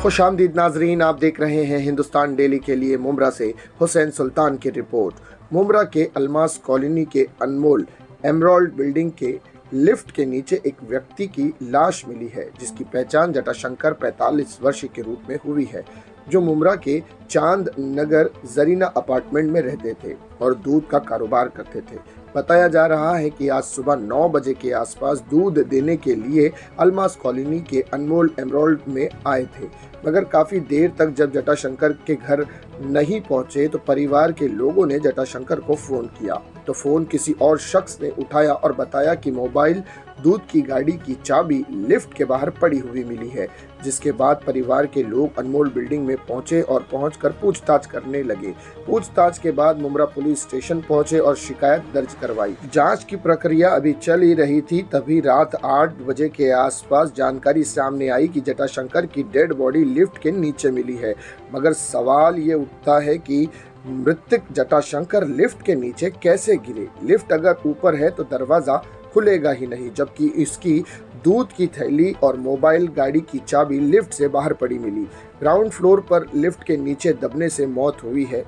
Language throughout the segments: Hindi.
खुशामदीद नाजरीन, आप देख रहे हैं हिंदुस्तान डेली के लिए मुमरा से हुसैन सुल्तान की रिपोर्ट। मुमरा के अलमास कॉलोनी के अनमोल एमराल्ड बिल्डिंग के लिफ्ट के नीचे एक व्यक्ति की लाश मिली है, जिसकी पहचान जटाशंकर 45 वर्ष के रूप में हुई है, जो मुमरा के चांद नगर जरीना अपार्टमेंट में रहते थे और दूध का कारोबार करते थे। बताया जा रहा है कि आज सुबह 9 बजे के आसपास दूध देने के लिए अलमास कॉलोनी के अनमोल एमराल्ड में आए थे, मगर काफ़ी देर तक जब जटाशंकर के घर नहीं पहुंचे तो परिवार के लोगों ने जटाशंकर को फ़ोन किया तो फ़ोन किसी और शख्स ने उठाया और बताया कि मोबाइल दूध की गाड़ी की चाबी लिफ्ट के बाहर पड़ी हुई मिली है। जिसके बाद परिवार के लोग अनमोल बिल्डिंग में पहुंचे और पहुंचकर पूछताछ करने लगे। पूछताछ के बाद मुमरा पुलिस स्टेशन पहुंचे और शिकायत दर्ज करवाई। जांच की प्रक्रिया अभी चल ही रही थी, तभी रात 8 बजे के आसपास जानकारी सामने आई कि जटाशंकर की डेड बॉडी लिफ्ट के नीचे मिली है। मगर सवाल ये उठता है कि मृतक जटाशंकर लिफ्ट के नीचे कैसे गिरे? लिफ्ट अगर ऊपर है तो दरवाजा खुलेगा ही नहीं, जबकि इसकी दूध की थैली और मोबाइल गाड़ी की चाबी लिफ्ट से बाहर पड़ी मिली। ग्राउंड फ्लोर पर लिफ्ट के नीचे दबने से मौत हुई है।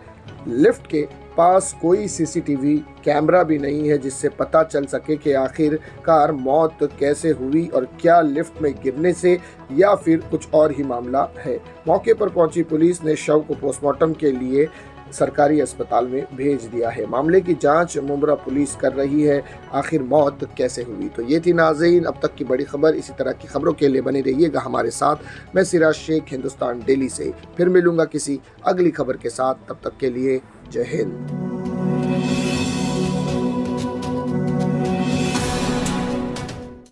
लिफ्ट के पास कोई सीसीटीवी कैमरा भी नहीं है जिससे पता चल सके कि आखिरकार मौत कैसे हुई और क्या लिफ्ट में गिरने से या फिर कुछ और ही मामला है। मौके पर पहुंची पुलिस ने शव को पोस्टमार्टम के लिए सरकारी अस्पताल में भेज दिया है। मामले की जांच मुमरा पुलिस कर रही है, आखिर मौत कैसे हुई। तो ये थी नाज़रीन अब तक की बड़ी खबर। इसी तरह की खबरों के लिए बने रहिएगा हमारे साथ। मैं सिराज शेख, हिंदुस्तान डेली से फिर मिलूंगा किसी अगली खबर के साथ। तब तक के लिए जय हिंद।